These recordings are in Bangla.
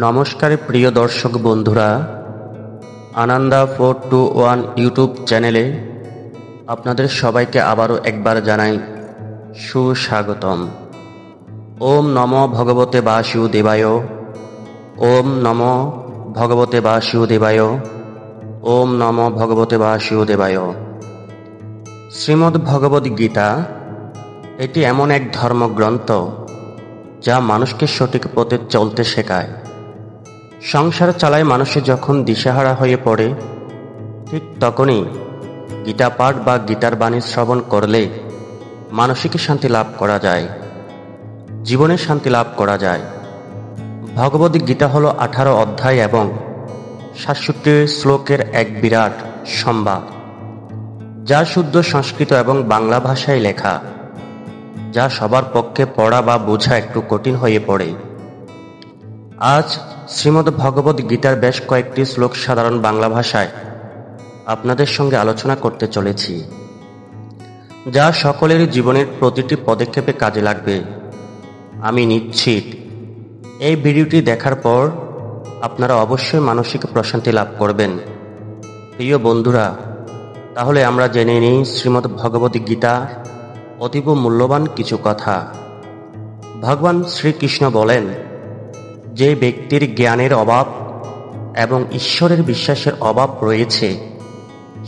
নমস্কার প্রিয় দর্শক বন্ধুরা, আনন্দা 421 ইউটিউব চ্যানেলে আপনাদের সবাইকে আবারও একবার জানাই সুস্বাগতম। ওম নমো ভগবতে বাসুদেবায়, ওম নমো ভগবতে বাসুদেবায়, ওম নমো ভগবতে বাসুদেবায়। শ্রীমদ্ ভগবদ গীতা এটি এমন এক ধর্মগ্রন্থ যা মানুষকে সঠিক পথে চলতে শেখায়। সংসার চালায় মানুষে যখন দিশেহারা হয়ে পড়ে, ঠিক তখনই গীতা পাঠ বা গীতার বাণী শ্রবণ করলে মানসিক শান্তি লাভ করা যায়, জীবনে শান্তি লাভ করা যায়। ভগবদ গীতা হল 18 অধ্যায় এবং 67 শ্লোকের এক বিরাট সম্ভার, যা শুদ্ধ সংস্কৃত এবং বাংলা ভাষায় লেখা, যা সবার পক্ষে পড়া বা বোঝা একটু কঠিন হয়ে পড়ে। আজ শ্রীমদ্ ভগবদ গীতার বেশ কয়েকটি শ্লোক সাধারণ বাংলা ভাষায় আপনাদের সঙ্গে আলোচনা করতে চলেছি, যা সকলের জীবনের প্রতিটি পদক্ষেপে কাজে লাগবে। আমি নিশ্চিত এই ভিডিওটি দেখার পর আপনারা অবশ্যই মানসিক প্রশান্তি লাভ করবেন। প্রিয় বন্ধুরা, তাহলে আমরা জেনে নিই শ্রীমদ্ ভগবদ গীতা অতীব মূল্যবান কিছু কথা। ভগবান শ্রীকৃষ্ণ বলেন, যে ব্যক্তির জ্ঞানের অভাব এবং ঈশ্বরের বিশ্বাসের অভাব রয়েছে,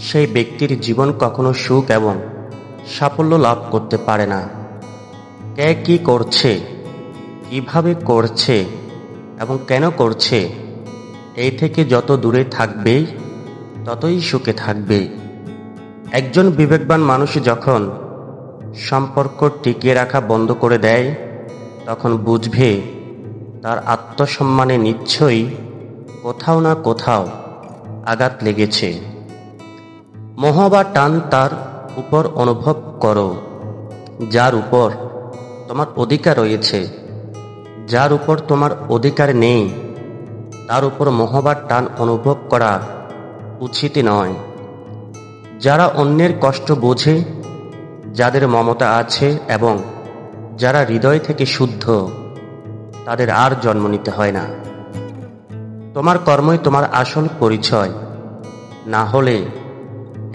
সেই ব্যক্তির জীবন কখনো সুখ এবং সাফল্য লাভ করতে পারে না। কে কি করছে, কিভাবে করছে এবং কেন করছে, এই থেকে যত দূরে থাকবে ততই সুখে থাকবে। একজন বিবেকবান মানুষ যখন সম্পর্ক টিকিয়ে রাখা বন্ধ করে দেয়, তখন বুঝবে তার আত্মসম্মানে নিশ্চয়ই কোথাও না কোথাও আঘাত লেগেছে। মোহ বা টান তার উপর অনুভব করো, যার উপর তোমার অধিকার রয়েছে। যার উপর তোমার অধিকার নেই, তার উপর মোহ বা টান অনুভব করা উচিত নয়। যারা অন্যের কষ্ট বোঝে, যাদের মমতা আছে এবং যারা হৃদয় থেকে শুদ্ধ, তাদের আর জন্ম নিতে হয় না। তোমার কর্মই তোমার আসল পরিচয়। না হলে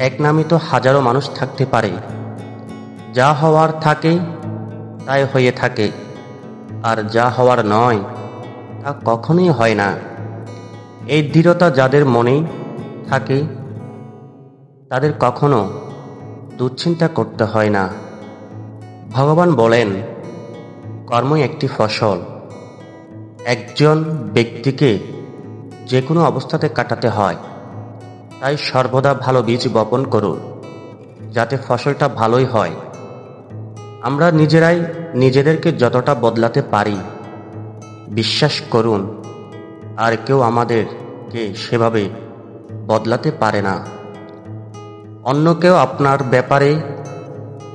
এক নামে তো হাজারো মানুষ থাকতে পারে। যা হওয়ার থাকে তাই হয়ে থাকে, আর যা হওয়ার নয় তা কখনোই হয় না। এই দৃঢ়তা যাদের মনে থাকে, তাদের কখনো দুশ্চিন্তা করতে হয় না। ভগবান বলেন, কর্মই একটি ফসল। একজন ব্যক্তিকে যে কোনো অবস্থাতে কাটাতে হয়, তাই সর্বদা ভালো বীজ বপন করুন, যাতে ফসলটা ভালোই হয়। আমরা নিজেরাই নিজেদেরকে যতটা বদলাতে পারি, বিশ্বাস করুন, আর কেউ আমাদেরকে সেভাবে বদলাতে পারে না। অন্য কেউ আপনার ব্যাপারে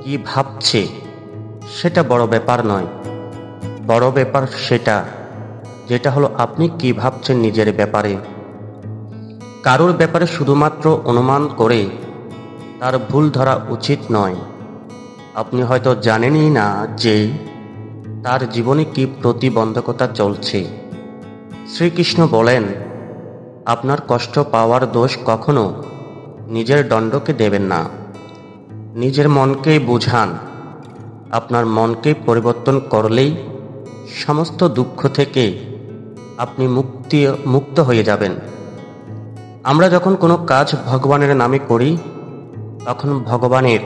কি ভাবছে সেটা বড় ব্যাপার নয়। বড় ব্যাপার সেটা যেটা হলো আপনি কি ভাবছেন নিজের ব্যাপারে। কারোর ব্যাপারে শুধুমাত্র অনুমান করে তার ভুল ধরা উচিত নয়। আপনি হয়তো জানেনই না যে তার জীবনে কি প্রতিবন্ধকতা চলছে। শ্রীকৃষ্ণ বলেন, আপনার কষ্ট পাওয়ার দোষ কখনো নিজের দণ্ডকে দেবেন না। নিজের মনকেই বুঝান। আপনার মনকে পরিবর্তন করলেই সমস্ত দুঃখ থেকে আপনি মুক্ত হয়ে যাবেন। আমরা যখন কোনো কাজ ভগবানের নামে করি, তখন ভগবানের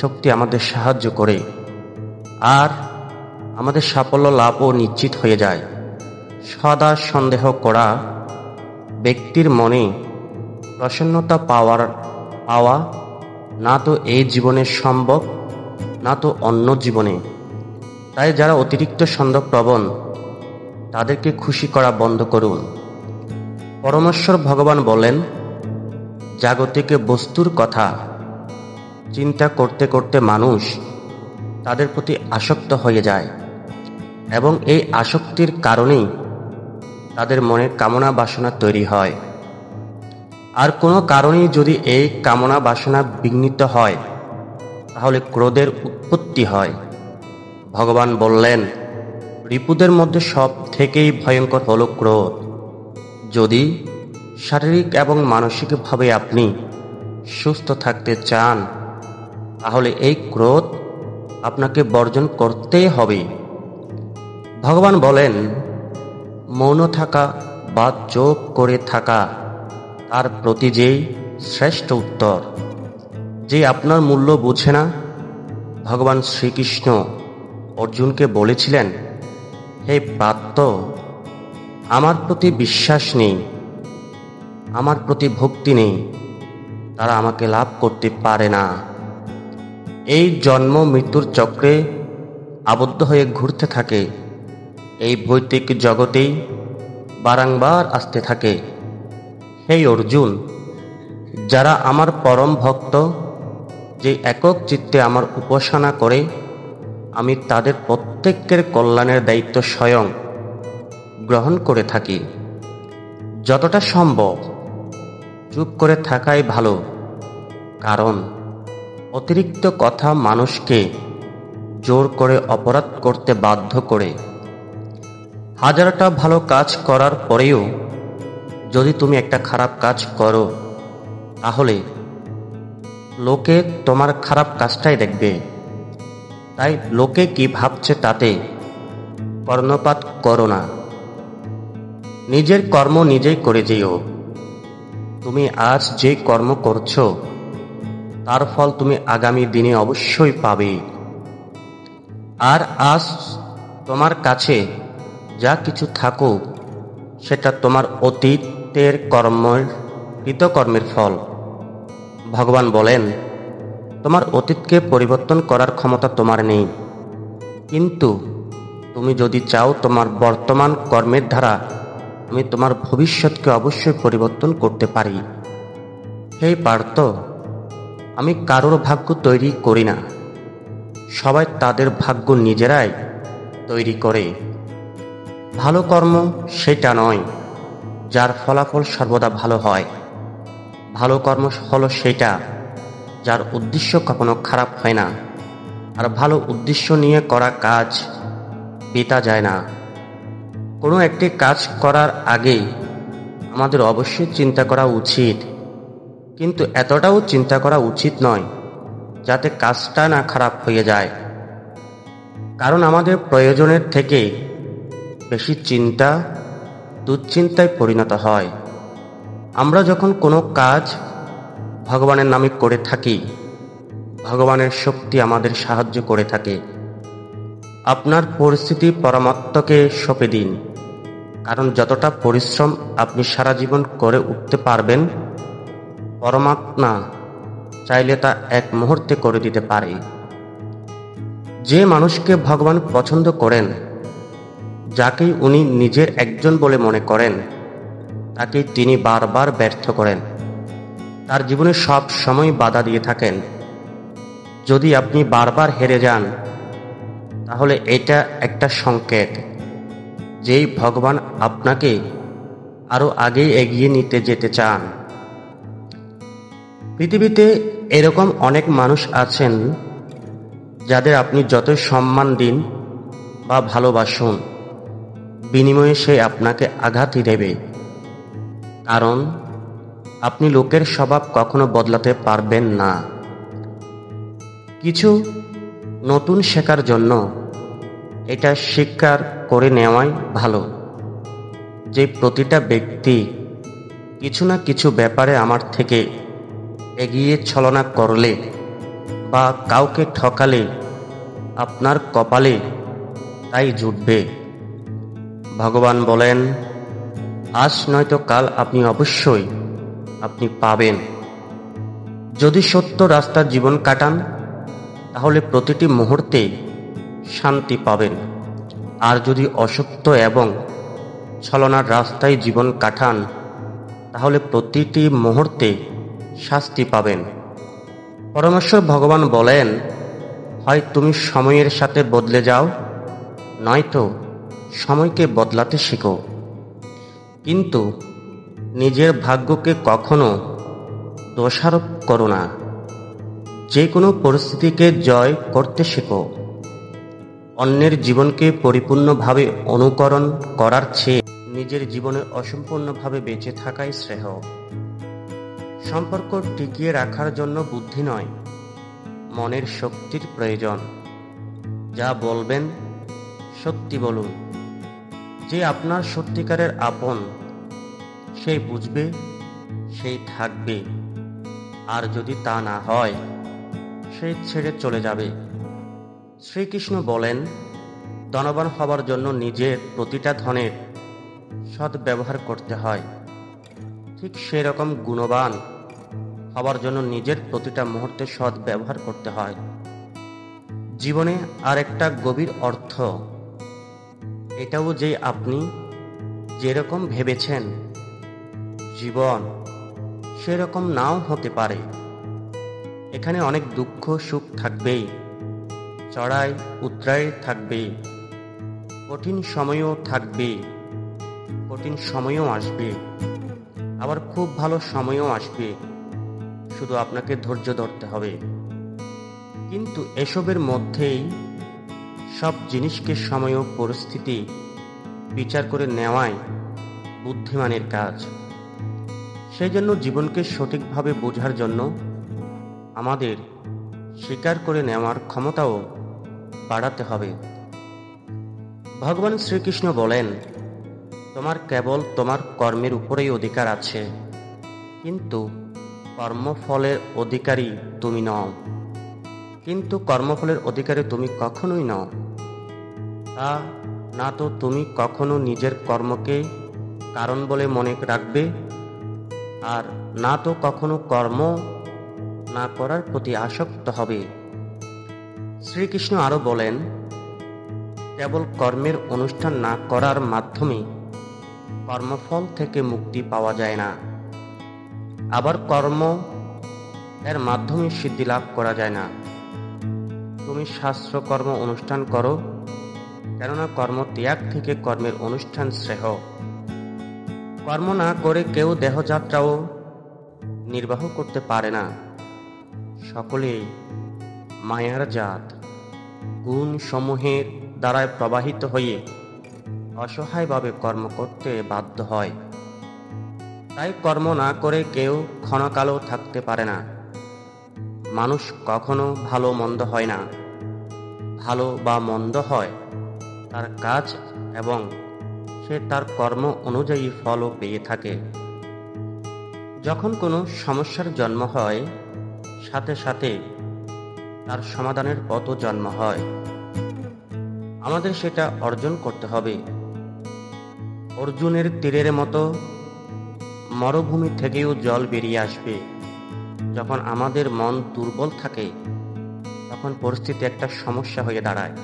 শক্তি আমাদের সাহায্য করে, আর আমাদের সাফল্য লাভও নিশ্চিত হয়ে যায়। সদা সন্দেহ করা ব্যক্তির মনে প্রসন্নতা পাওয়া না তো এই জীবনে সম্ভব, না তো অন্য জীবনে। তাই যারা অতিরিক্ত সন্দেহপ্রবণ, তাদেরকে খুশি করা বন্ধ করুন। পরমেশ্বর ভগবান বলেন, জাগতিক বস্তুর কথা চিন্তা করতে করতে মানুষ তাদের প্রতি আসক্ত হয়ে যায়, এবং এই আসক্তির কারণেই তাদের মনে কামনা বাসনা তৈরি হয়। আর কোনো কারণেই যদি এই কামনা বাসনা বিঘ্নিত হয়, তাহলে ক্রোধের উৎপত্তি হয়। ভগবান বললেন, রিপুদের মধ্যে সব থেকেই ভয়ঙ্কর হল ক্রোধ। যদি শারীরিক এবং মানসিকভাবে আপনি সুস্থ থাকতে চান, তাহলে এই ক্রোধ আপনাকে বর্জন করতেই হবে। ভগবান বলেন, মৌন থাকা বা চুপ করে থাকা তার প্রতি যেই শ্রেষ্ঠ উত্তর। যে আপনার মূল্য বুঝে না, ভগবান শ্রীকৃষ্ণ অর্জুনকে বলেছিলেন, হে পার্থ, আমার প্রতি বিশ্বাস নেই, আমার প্রতি ভক্তি নেই, তারা আমাকে লাভ করতে পারে না। এই জন্ম মৃত্যুর চক্রে আবদ্ধ হয়ে ঘুরতে থাকে, এই ভৌতিক জগতেই বারংবার আসতে থাকে। হে অর্জুন, যারা আমার পরম ভক্ত, যে একক চিত্তে আমার উপাসনা করে, আমি তাদের প্রত্যেকের কল্যাণের দায়িত্ব স্বয়ং গ্রহণ করে থাকি। যতটা সম্ভব চুপ করে থাকাই ভালো, কারণ অতিরিক্ত কথা মানুষকে জোর করে অপরাধ করতে বাধ্য করে। হাজারটা ভালো কাজ করার পরেও যদি তুমি একটা খারাপ কাজ করো, তাহলে লোকে তোমার খারাপ কাজটাই দেখবে। তাই লোকে কি ভাবছে তাতে কর্ণপাত করো না, নিজের কর্ম নিজেই করে যেও। তুমি আজ যে কর্ম করছো, তার ফল তুমি আগামী দিনে অবশ্যই পাবে। আর আজ তোমার কাছে যা কিছু থাকুক, সেটা তোমার অতীতের কৃতকর্মের ফল। ভগবান বলেন, তোমার অতীতকে পরিবর্তন করার ক্ষমতা তোমার নেই, কিন্তু তুমি যদি চাও তোমার বর্তমান কর্মের দ্বারা আমি তোমার ভবিষ্যৎকে অবশ্যই পরিবর্তন করতে পারি। হে পার্থ, আমি কারোর ভাগ্য তৈরি করি না, সবাই তাদের ভাগ্য নিজেরাই তৈরি করে। ভালো কর্ম সেটা নয় যার ফলাফল সর্বদা ভালো হয়। ভালো কর্ম হলো সেটা যার উদ্দেশ্য কখনো খারাপ হয় না। আর ভালো উদ্দেশ্য নিয়ে করা কাজ বৃথা যায় না। কোনো একটি কাজ করার আগে আমাদের অবশ্যই চিন্তা করা উচিত, কিন্তু এতটাও চিন্তা করা উচিত নয় যাতে কাজটা না খারাপ হয়ে যায়। কারণ আমাদের প্রয়োজনের থেকে বেশি চিন্তা দুশ্চিন্তায় পরিণত হয়। আমরা যখন কোনো কাজ ভগবানের নামে করে থাকি, ভগবানের শক্তি আমাদের সাহায্য করে থাকে। আপনার পরিস্থিতি পরমাত্মাকে সঁপে দিন, কারণ যতটা পরিশ্রম আপনি সারা জীবন করে উঠতে পারবেন, পরমাত্মা চাইলে তা এক মুহূর্তে করে দিতে পারে। যে মানুষকে ভগবান পছন্দ করেন, যাকে উনি নিজের একজন বলে মনে করেন, তাকে তিনি বারবার ব্যর্থ করেন, তার জীবনে সব সময় বাধা দিয়ে থাকেন। যদি আপনি বারবার হেরে যান, তাহলে এটা একটা সংকেত যেই ভগবান আপনাকে আরো আগে এগিয়ে নিতে যেতে চান। পৃথিবীতে এরকম অনেক মানুষ আছেন যাদের আপনি যতই সম্মান দিন বা ভালোবাসুন, বিনিময়ে সে আপনাকে আঘাতই দেবে। কারণ আপনি লোকের স্বভাব কখনো বদলাতে পারবেন না। কিছু নতুন শেখার জন্য এটা স্বীকার করে নেওয়াই ভালো যে প্রতিটা ব্যক্তি কিছু না কিছু ব্যাপারে আমার থেকে এগিয়ে ছলনা করলে বা কাউকে ঠকালে আপনার কপালে তাই জুটবে। ভগবান বলেন, আজ নয়তো কাল আপনি অবশ্যই পাবেন। যদি সত্য রাস্তার জীবন কাটান, তাহলে প্রতিটি মুহূর্তে শান্তি পাবেন। আর যদি অসত্য এবং ছলনার রাস্তায় জীবন কাটান, তাহলে প্রতিটি মুহূর্তে শাস্তি পাবেন। পরমেশ্বর ভগবান বলেন, হয় তুমি সময়ের সাথে বদলে যাও, নয়তো সময়কে বদলাতে শেখো। কিন্তু নিজের ভাগ্যকে কখনো দোষারোপ করো না। যে কোনো পরিস্থিতিকে জয় করতে শেখো। অন্যের জীবনকে পরিপূর্ণভাবে অনুকরণ করার চেয়ে নিজের জীবনে অসম্পূর্ণভাবে বেঁচে থাকাই শ্রেয়। সম্পর্ক টিকিয়ে রাখার জন্য বুদ্ধি নয়, মনের শক্তির প্রয়োজন। যা বলবেন সত্যি বলুন। যে আপনার সত্যিকারের আপন, সেই বুঝবে, সেই থাকবে। আর যদি তা না হয়, সে ছেড়ে চলে যাবে। শ্রীকৃষ্ণ বলেন, ধনবান হবার জন্য নিজের প্রতিটা ধনের সৎ ব্যবহার করতে হয়। ঠিক সেরকম গুণবান হবার জন্য নিজের প্রতিটা মুহূর্তে সৎ ব্যবহার করতে হয়। জীবনে আর একটা গভীর অর্থ এটাও যে আপনি যেরকম ভেবেছেন জীবন সেরকম নাও হতে পারে। এখানে অনেক দুঃখ সুখ থাকবেই, চড়াই উতরাই থাকবেই, কঠিন সময়ও থাকবে, কঠিন সময়ও আসবে, আবার খুব ভালো সময়ও আসবে। শুধু আপনাকে ধৈর্য ধরতে হবে। কিন্তু এসবের মধ্যেই সব জিনিসকে সময় ও পরিস্থিতি বিচার করে নেওয়াই বুদ্ধিমানের কাজ। সেই জন্য জীবনকে সঠিকভাবে বোঝার জন্য আমাদের স্বীকার করে নেওয়ার ক্ষমতাও বাড়াতে হবে। ভগবান শ্রীকৃষ্ণ বলেন, তোমার কেবল তোমার কর্মের উপরেই অধিকার আছে, কিন্তু কর্মফলের অধিকারী তুমি নও। কিন্তু কর্মফলের অধিকারী তুমি কখনোই নও। তা না তো তুমি কখনো নিজের কর্মকে কারণ বলে মনে রাখবে, আর না তো কখনো কর্ম না করার প্রতি আসক্ত হবে। শ্রীকৃষ্ণ আরো বলেন, কেবল কর্মের অনুষ্ঠান না করার মাধ্যমে কর্মফল থেকে মুক্তি পাওয়া যায় না। আবার কর্ম এর মাধ্যমে সিদ্ধি লাভ করা যায় না। তুমি শাস্ত্রকর্ম অনুষ্ঠান করো, কেননা কর্ম ত্যাগ থেকে কর্মের অনুষ্ঠান শ্রেয়। কর্ম না করে কেউ দেহযাত্রাও নির্বাহ করতে পারে না। সকলেই মায়ার জাত, গুণ সমূহের দ্বারায় প্রবাহিত হয়ে অসহায়ভাবে কর্ম করতে বাধ্য হয়। তাই কর্ম না করে কেউ ক্ষণকালও থাকতে পারে না। মানুষ কখনো ভালো মন্দ হয় না। ভালো বা মন্দ হয় তার কাজ এবং সে তার কর্ম অনুযায়ী ফলও পেয়ে থাকে। যখন কোনো সমস্যার জন্ম হয়, সাথে সাথে তার সমাধানের পথও জন্ম হয়। আমাদের সেটা অর্জন করতে হবে। অর্জুনের তীরের মতো মরুভূমি থেকেও জল বেরিয়ে আসবে। যখন আমাদের মন দুর্বল থাকে, তখন পরিস্থিতি একটা সমস্যা হয়ে দাঁড়ায়।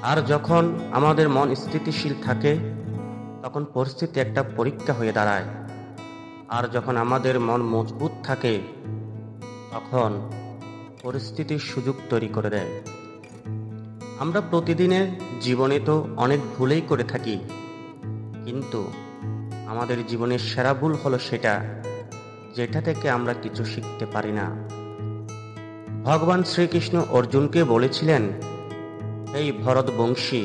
আর যখন আমাদের মন স্থিতিশীল থাকে, তখন পরিস্থিতি একটা পরীক্ষা হয়ে দাঁড়ায়। আর যখন আমাদের মন মজবুত থাকে, তখন পরিস্থিতির সুযোগ তৈরি করে দেয়। আমরা প্রতিদিনের জীবনে তো অনেক ভুলেই করে থাকি, কিন্তু আমাদের জীবনের সেরা ভুল হলো সেটা যেটা থেকে আমরা কিছু শিখতে পারি না। ভগবান শ্রীকৃষ্ণ অর্জুনকে বলেছিলেন, এই ভরতবংশী,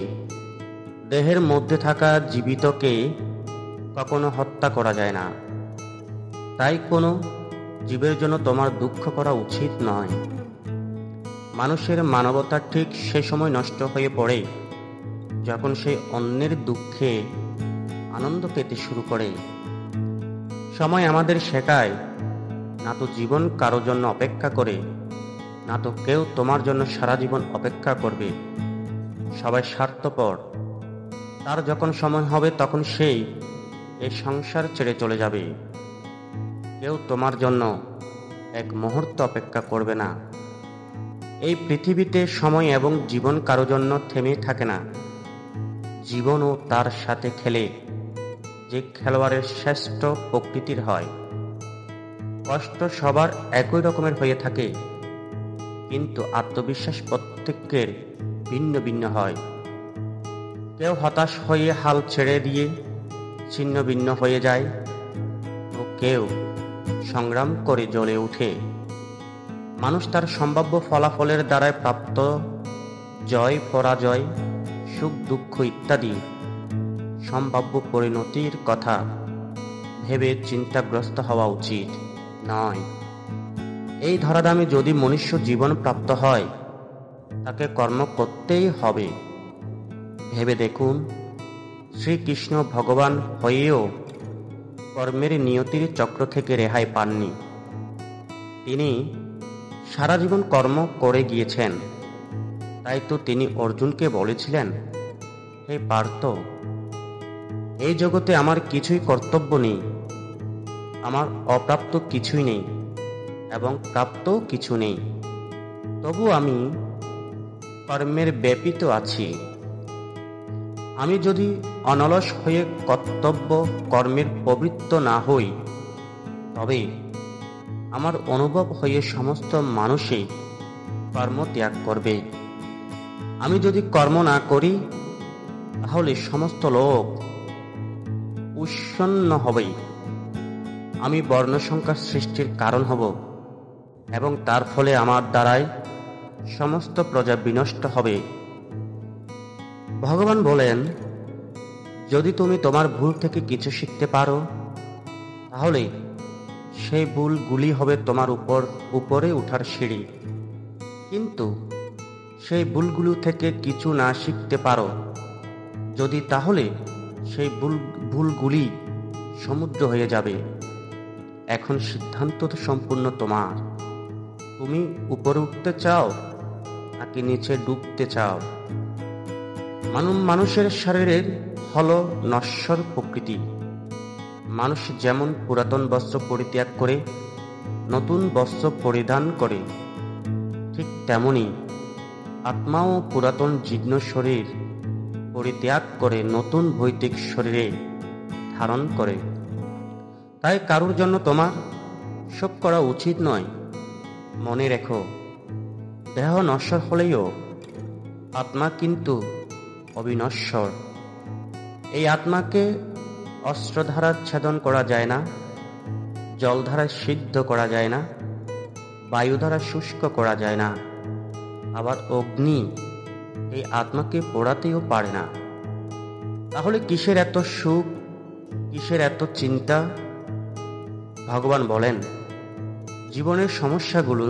দেহের মধ্যে থাকা জীবিতকে কখনো হত্যা করা যায় না। তাই কোনো জীবের জন্য তোমার দুঃখ করা উচিত নয়। মানুষের মানবতা ঠিক সে সময় নষ্ট হয়ে পড়ে যখন সে অন্যের দুঃখে আনন্দ পেতে শুরু করে। সময় আমাদের শেখায়, না তো জীবন কারো জন্য অপেক্ষা করে, না তো কেউ তোমার জন্য সারা জীবন অপেক্ষা করবে। সবাই স্বার্থপর। তার যখন সময় হবে তখন সেই এই সংসার ছেড়ে চলে যাবে। কেউ তোমার জন্য এক মুহূর্ত অপেক্ষা করবে না। এই পৃথিবীতে সময় এবং জীবন কারো জন্য থেমে থাকে না। জীবনও তার সাথে খেলে যে খেলোয়াড়ের শ্রেষ্ঠ প্রকৃতির হয়। কষ্ট সবার একই রকমের হয়ে থাকে, কিন্তু আত্মবিশ্বাস প্রত্যেকের ভিন্ন ভিন্ন হয়। কেউ হতাশ হয়ে হাল ছেড়ে দিয়ে ছিন্ন ভিন্ন হয়ে যায়, তো কেউ সংগ্রাম করে জ্বলে ওঠে। মানুষ তার সম্ভাব্য ফলাফলের দ্বারাই প্রাপ্ত জয় পরাজয়, সুখ দুঃখ ইত্যাদি সম্ভাব্য পরিণতির কথা ভেবে চিন্তাগ্রস্ত হওয়া উচিত নয়। এই ধরাধামে যদি মনুষ্য জীবন প্রাপ্ত হয়, তাকে কর্ম করতেই হবে। ভেবে দেখুন, শ্রীকৃষ্ণ ভগবান হয়েও কর্মের নিয়তির চক্র থেকে রেহাই পাননি। তিনি সারা জীবন কর্ম করে গিয়েছেন। তাই তো তিনি অর্জুনকে বলেছিলেন, হে পার্থ, এই জগতে আমার কিছুই কর্তব্য নেই, আমার অপ্রাপ্ত কিছুই নেই এবং প্রাপ্ত কিছু নেই, তবু আমি কর্মের ব্যাপিত আছি। আমি যদি অনলস হয়ে কর্তব্য কর্মের প্রবৃত্ত না হই, তবে আমার অনুভব হয়ে সমস্ত মানুষই কর্ম ত্যাগ করবে। আমি যদি কর্ম না করি, তাহলে সমস্ত লোক উৎসন্ন হবে। আমি বর্ণসংখ্যার সৃষ্টির কারণ হব এবং তার ফলে আমার দ্বারাই সমস্ত প্রজা বিনষ্ট হবে। ভগবান বলেন, যদি তুমি তোমার ভুল থেকে কিছু শিখতে পারো, তাহলে সেই ভুলগুলি হবে তোমার উপরে ওঠার সিঁড়ি। কিন্তু সেই ভুলগুলো থেকে কিছু না শিখতে পারো যদি, তাহলে সেই ভুলগুলি সমুদ্র হয়ে যাবে। এখন সিদ্ধান্ত তো সম্পূর্ণ তোমার। তুমি উপরে উঠতে চাও নাকি নিচে ডুবতে চাও? মানুষের শরীরের হলো নশ্বর প্রকৃতি। মানুষ যেমন পুরাতন বস্ত্র পরিত্যাগ করে নতুন বস্ত্র পরিধান করে, ঠিক তেমনি আত্মাও পুরাতন জীর্ণ শরীর পরিত্যাগ করে নতুন ভৌতিক শরীরে ধারণ করে। তাই কারোর জন্য তোমার শোক করা উচিত নয়। মনে রেখো, দেহ নশ্বর হলেও আত্মা কিন্তু অবিনশ্বর। এই আত্মাকে অস্ত্র দ্বারা ছেদন করা যায় না, জল দ্বারা সিদ্ধ করা যায় না, বায়ু দ্বারা শুষ্ক করা যায় না, আবার অগ্নি এই আত্মাকে পোড়াতেও পারে না। তাহলে কিসের এত সুখ, কিসের এত চিন্তা? ভগবান বলেন, জীবনের সমস্যাগুলো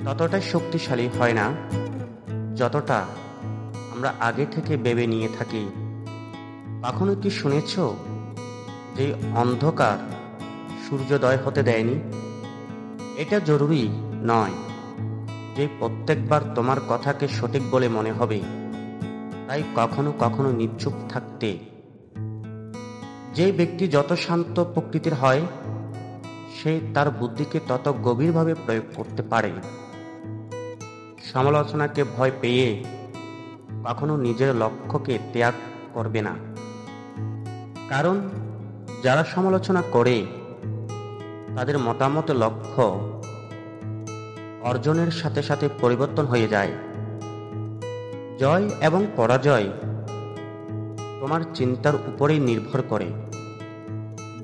ততটাই শক্তিশালী হয় না যতটা আমরা আগে থেকে ভেবে নিয়ে থাকি। কখনো কি শুনেছ যে অন্ধকার সূর্যোদয় হতে দেয়নি? এটা জরুরি নয় যে প্রত্যেকবার তোমার কথাকে সঠিক বলে মনে হবে। তাই কখনো কখনো নিশ্চুপ থাকতে। যে ব্যক্তি যত শান্ত প্রকৃতির হয়, সে তার বুদ্ধিকে তত গভীরভাবে প্রয়োগ করতে পারে। সমালোচনাকে ভয় পেয়ে কখনো নিজের লক্ষ্যকে ত্যাগ করবে না। কারণ যারা সমালোচনা করে, তাদের মতামত লক্ষ্য অর্জনের সাথে সাথে পরিবর্তন হয়ে যায়। জয় এবং পরাজয় তোমার চিন্তার উপরেই নির্ভর করে।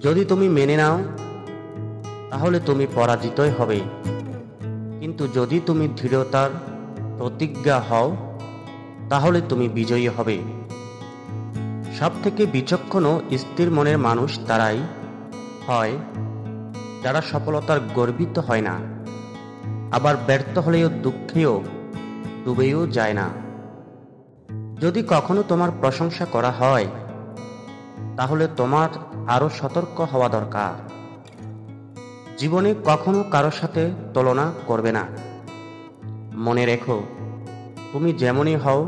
যদি তুমি মেনে নাও, তাহলে তুমি পরাজিতই হবে। কিন্তু যদি তুমি দৃঢ়তার প্রতিজ্ঞা হও, তাহলে তুমি বিজয়ী হবে। সব থেকে বিচক্ষণ ও স্থির মনের মানুষ তারাই হয় যারা সফলতার গর্বিত হয় না, আবার ব্যর্থ হলেও দুঃখেও ডুবেও যায় না। যদি কখনো তোমার প্রশংসা করা হয়, তাহলে তোমার আরো সতর্ক হওয়া দরকার। জীবনে কখনো কারো সাথে তুলনা করবে না। মনে রেখো, তুমি যেমনই হও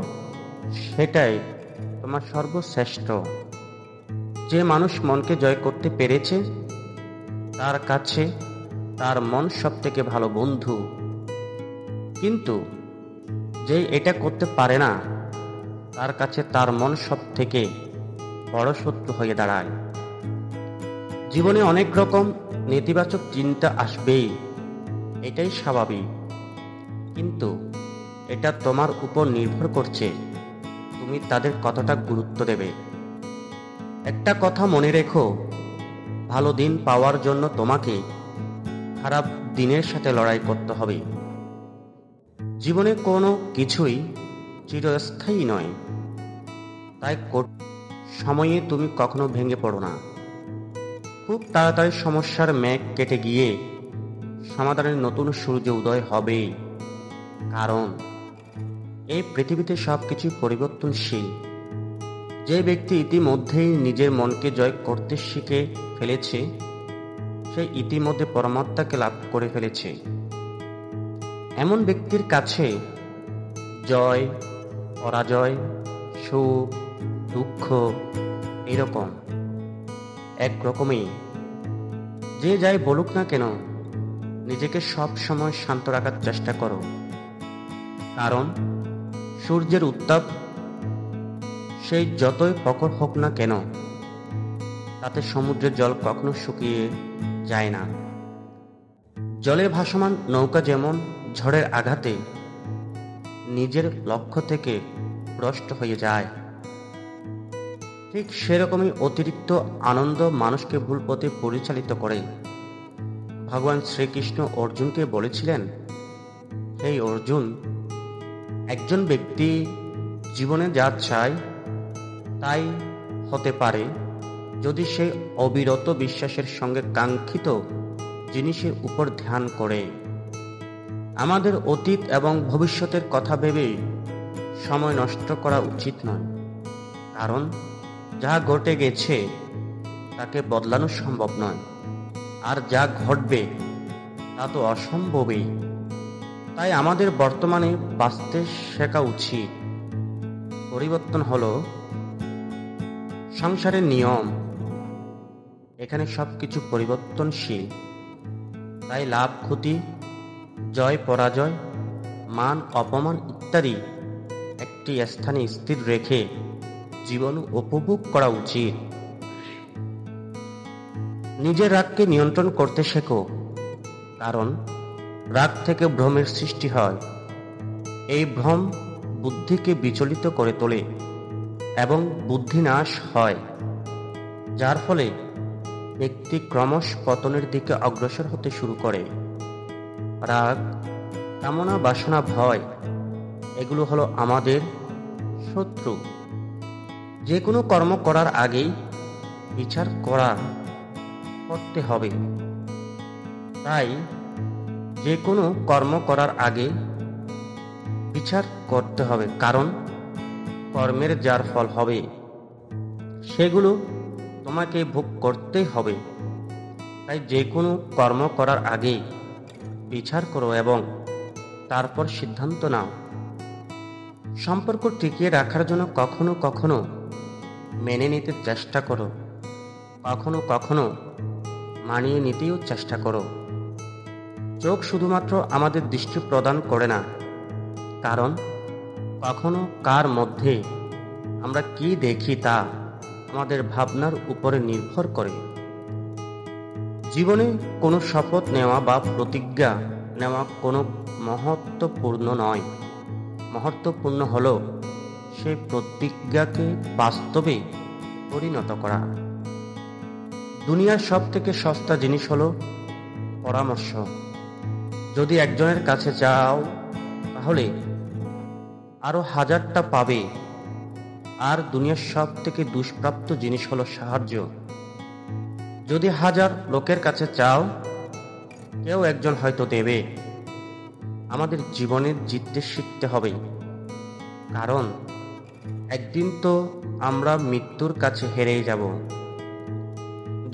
সেটাই তোমার সর্বশ্রেষ্ঠ। যে মানুষ মনকে জয় করতে পেরেছে, তার কাছে তার মন সবথেকে ভালো বন্ধু। কিন্তু যে এটা করতে পারে না, তার কাছে তার মন সবথেকে বড় শত্রু হয়ে দাঁড়ায়। জীবনে অনেক রকম নেতিবাচক চিন্তা আসবেই, এটাই স্বাভাবিক। কিন্তু এটা তোমার উপর নির্ভর করছে তুমি তাদের কতটা গুরুত্ব দেবে। একটা কথা মনে রেখো, ভালো দিন পাওয়ার জন্য তোমাকে খারাপ দিনের সাথে লড়াই করতে হবে। জীবনে কোনো কিছুই চিরস্থায়ী নয়। তাই সময়ে তুমি কখনো ভেঙে পড়ো না। খুব তাড়াতাড়ি সমস্যার মেঘ কেটে গিয়ে সমাধানের নতুন সূর্য উদয় হবেই। কারণ এই পৃথিবীতে সবকিছু পরিবর্তনশীল। যে ব্যক্তি ইতিমধ্যেই নিজের মনকে জয় করতে শিখে ফেলেছে, সে ইতিমধ্যে পরমাত্মাকে লাভ করে ফেলেছে। এমন ব্যক্তির কাছে জয়, পরাজয়, সুখ, দুঃখ এরকম একরকমই। যে যাই বলুক না কেন, নিজেকে সব সময় শান্ত রাখার চেষ্টা করো। কারণ সূর্যের উত্তাপ সেই যতই প্রখর হোক না কেন, তাতে সমুদ্রের জল কখনো শুকিয়ে যায় না। জলে ভাসমান নৌকা যেমন ঝড়ের আঘাতে নিজের লক্ষ্য থেকে ভ্রষ্ট হয়ে যায়, ঠিক সেরকমই অতিরিক্ত আনন্দ মানুষকে ভুল পথে পরিচালিত করে। ভগবান শ্রীকৃষ্ণ অর্জুনকে বলেছিলেন, হে অর্জুন, একজন ব্যক্তি জীবনে যা চায় তাই হতে পারে যদি সে অবিরত বিশ্বাসের সঙ্গে কাঙ্ক্ষিত জিনিসের উপর ধ্যান করে। আমাদের অতীত এবং ভবিষ্যতের কথা ভেবে সময় নষ্ট করা উচিত নয়। কারণ যা ঘটে গেছে তাকে বদলানো সম্ভব নয়, আর যা ঘটবে তা তো অসম্ভবই। তাই আমাদের বর্তমানে বাঁচতে শেখা উচিত। পরিবর্তন হলো সংসারের নিয়ম। এখানে সবকিছু পরিবর্তনশীল। তাই লাভ ক্ষতি, জয় পরাজয়, মান অপমান ইত্যাদি একটি স্থানে স্থির রেখে জীবন উপভোগ করা উচিত। নিজের রাগকে নিয়ন্ত্রণ করতে শেখো। কারণ রাগ থেকে ভ্রমের সৃষ্টি হয়। এই ভ্রম বুদ্ধিকে বিচলিত করে তোলে এবং বুদ্ধিনাশ হয়, যার ফলে ব্যক্তি ক্রমশ পতনের দিকে অগ্রসর হতে শুরু করে। রাগ, কামনা, বাসনা, ভয় এগুলো হলো আমাদের শত্রু। যে কোনো কর্ম করার আগেই বিচার করতে হবে। তাই যে কোনো কর্ম করার আগে বিচার করতে হবে। কারণ কর্মের যার ফল হবে সেগুলো তোমাকে ভোগ করতেই হবে। তাই যে কোনো কর্ম করার আগে বিচার করো এবং তারপর সিদ্ধান্ত নাও। সম্পর্ক টিকিয়ে রাখার জন্য কখনো কখনো মেনে নিতে চেষ্টা করো, কখনো কখনো মানিয়ে নিতেও চেষ্টা করো। চোখ শুধুমাত্র আমাদের দৃষ্টি প্রদান করে না, কারণ কখনো কার মধ্যে আমরা কি দেখি তা আমাদের ভাবনার উপরে নির্ভর করে। জীবনে কোনো শপথ নেওয়া বা প্রতিজ্ঞা নেওয়া কোনো মহত্বপূর্ণ নয়। মহত্বপূর্ণ হলো সেই প্রতিজ্ঞাকে বাস্তবে পরিণত করা। দুনিয়ার সব থেকে সস্তা জিনিস হলো পরামর্শ। যদি একজনের কাছে যাও তাহলে আরো হাজারটা পাবে। আর দুনিয়ার সব থেকে দুষ্প্রাপ্য জিনিস হলো সাহায্য। যদি 1000 লোকের কাছে চাও, কেউ একজন হয়তো দেবে। আমাদের জীবনে জিততে শিখতে হবে, কারণ একদিন তো আমরা মৃত্যুর কাছে হেরেই যাব।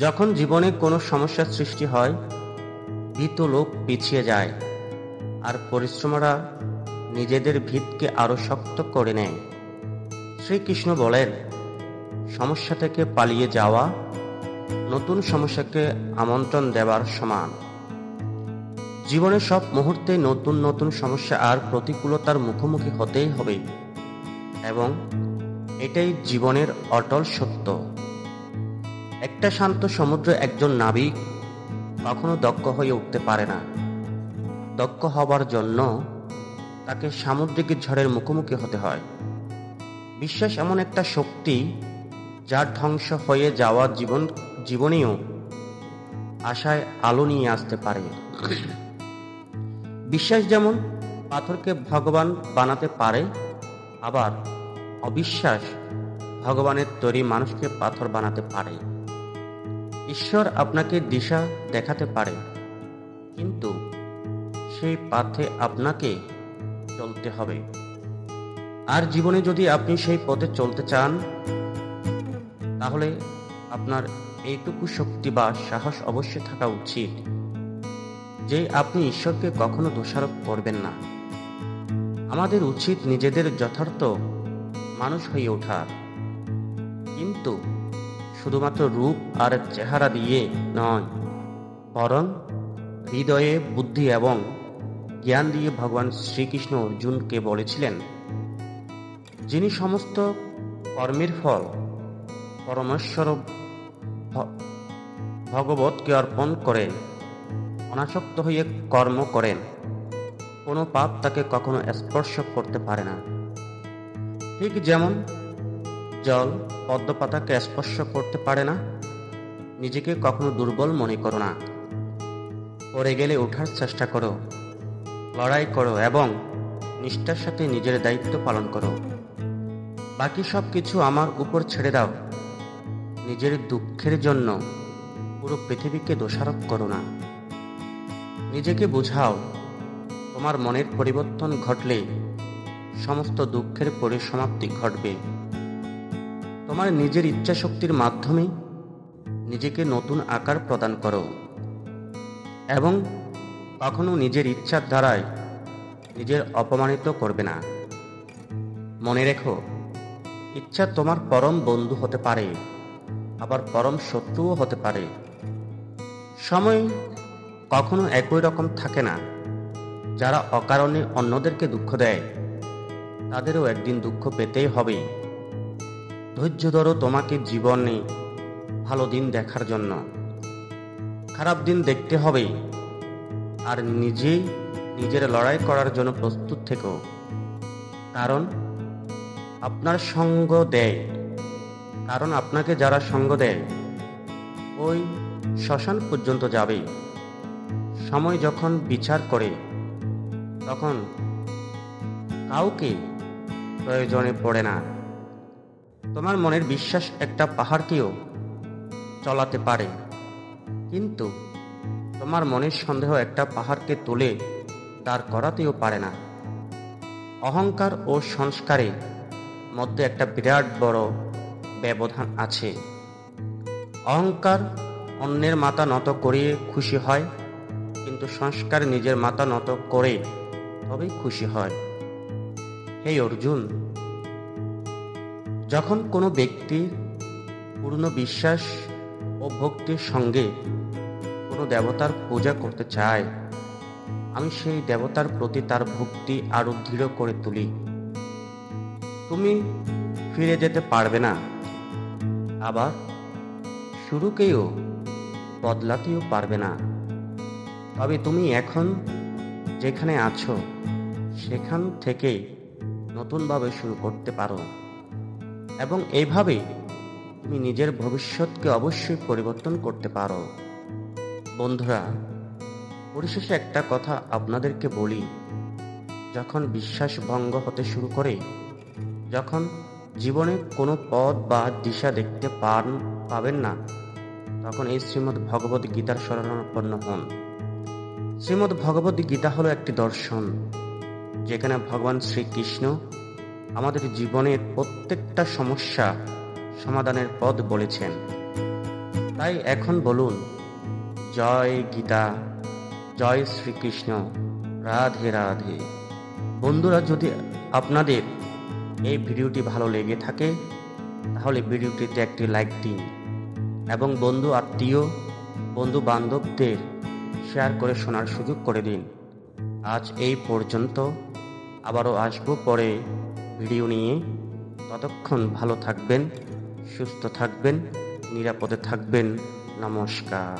যখন জীবনে কোনো সমস্যার সৃষ্টি হয়, ভীত লোক পিছিয়ে যায় আর পরিশ্রমরা নিজেদের ভিতকে আরো শক্ত করে নেয়। শ্রীকৃষ্ণ বলেন, সমস্যা থেকে পালিয়ে যাওয়া নতুন সমস্যাকে আমন্ত্রণ দেওয়ার সমান। জীবনের সব মুহূর্তে নতুন নতুন সমস্যা আর প্রতিকূলতার মুখোমুখি হতেই হবে, এবং এটাই জীবনের অটল সত্য। একটা শান্ত সমুদ্রে একজন নাবিক কখনো দক্ষ হয়ে উঠতে পারে না। দক্ষ হবার জন্য তাকে সামুদ্রিক ঝড়ের মুখোমুখি হতে হয়। বিশ্বাস এমন একটা শক্তি যার ধ্বংস হয়ে যাওয়া জীবনেও আশায় আলো নিয়ে আসতে পারে। বিশ্বাস যেমন পাথরকে ভগবান বানাতে পারে, আবার অবিশ্বাস ভগবানের তৈরি মানুষকে পাথর বানাতে পারে। ঈশ্বর আপনাকে দিশা দেখাতে পারে, কিন্তু সেই পথে আপনাকে চলতে হবে। আর জীবনে যদি আপনি সেই পথে চলতে চান, তাহলে আপনার এইটুকু শক্তি বা সাহস অবশ্যই থাকা উচিত যে আপনি ঈশ্বরকে কখনো দোষারোপ করবেন না। আমাদের উচিত নিজেদের যথার্থ মানুষ হয়ে ওঠার, কিন্তু শুধুমাত্র রূপ আর চেহারা দিয়ে নয়, বরং হৃদয়ে, বুদ্ধি এবং জ্ঞান দিয়ে। ভগবান শ্রীকৃষ্ণ অর্জুনকে বলেছিলেন, যিনি সমস্ত কর্মের ফল পরমেশ্বর ভগবতকে অর্পণ করেন, অনাসক্ত হয়ে কর্ম করেন, কোনো পাপ তাকে কখনো স্পর্শ করতে পারে না। ঠিক যেমন জল পদ্মপাতাকে স্পর্শ করতে পারে না। নিজেকে কখনো দুর্বল মনে করো না। পড়ে গেলে ওঠার চেষ্টা করো, লড়াই করো এবং নিষ্ঠার সাথে নিজের দায়িত্ব পালন করো। বাকি সব কিছু আমার উপর ছেড়ে দাও। নিজের দুঃখের জন্য পুরো পৃথিবীকে দোষারোপ করো না। নিজেকে বোঝাও, তোমার মনের পরিবর্তন ঘটলে সমস্ত দুঃখের পরিসমাপ্তি ঘটবে। তোমার নিজের ইচ্ছা শক্তির মাধ্যমে নিজেকে নতুন আকার প্রদান করো এবং কখনো নিজের ইচ্ছার দ্বারায় নিজের অপমানিত করবে না। মনে রেখো, ইচ্ছা তোমার পরম বন্ধু হতে পারে, আবার পরম শত্রুও হতে পারে। সময় কখনো একই রকম থাকে না। যারা অকারণে অন্যদেরকে দুঃখ দেয়, তাদেরও একদিন দুঃখ পেতেই হবে। ধৈর্য ধরো, তোমাকে জীবনে ভালো দিন দেখার জন্য খারাপ দিন দেখতে হবে। আর নিজের লড়াই করার জন্য প্রস্তুত থেকো, কারণ আপনাকে যারা সঙ্গ দেয় ওই শ্মশান পর্যন্ত যাবে। সময় যখন বিচার করে, তখন কাউকে প্রয়োজনে পড়ে না। তোমার মনের বিশ্বাস একটা পাহাড়কেও চলাতে পারে, কিন্তু তোমার মনের সন্দেহ একটা পাহাড়কে তুলে দাঁড় করাতেও পারে না। অহংকার ও সংস্কারের মধ্যে একটা বিরাট বড় ব্যবধান আছে। অহংকার অন্যের মাথা নত করিয়ে খুশি হয়, কিন্তু সংস্কার নিজের মাথা নত করে তবেই খুশি হয়। হে অর্জুন, যখন কোনো ব্যক্তি পূর্ণ বিশ্বাস ও ভক্তির সঙ্গে কোনো দেবতার পূজা করতে চায়, আমি সেই দেবতার প্রতি তার ভক্তি আরো দৃঢ় করে তুলি। তুমি ফিরে যেতে পারবে না, আবার শুরুকেও বদলাতেও পারবে না। তবে তুমি এখন যেখানে আছো সেখান থেকে নতুনভাবে শুরু করতে পারো, এবং এইভাবে তুমি নিজের ভবিষ্যৎকে অবশ্যই পরিবর্তন করতে পারো। বন্ধুরা, পরিশেষে একটা কথা আপনাদেরকে বলি, যখন বিশ্বাস ভঙ্গ হতে শুরু করে, যখন জীবনে কোনো পথ বা দিশা দেখতে পাবেন না, তখন এই শ্রীমদ্ ভগবদ গীতার শরণাপন্ন হন। শ্রীমদ্ ভগবদ গীতা হলো একটি দর্শন, যেখানে ভগবান শ্রীকৃষ্ণ আমাদের জীবনের প্রত্যেকটা সমস্যা সমাধানের পথ বলেছেন। তাই এখন বলুন, জয় গীতা, জয় শ্রীকৃষ্ণ, রাধে রাধে। বন্ধুরা, যদি আপনাদের এই ভিডিওটি ভালো লেগে থাকে, তাহলে ভিডিওটিতে একটি লাইক দিন এবং বন্ধু বান্ধবদের শেয়ার করে শোনার সুযোগ করে দিন। আজ এই পর্যন্ত, আবারও আসবো পরে ভিডিও নিয়ে। ততক্ষণ ভালো থাকবেন, সুস্থ থাকবেন, নিরাপদে থাকবেন। নমস্কার।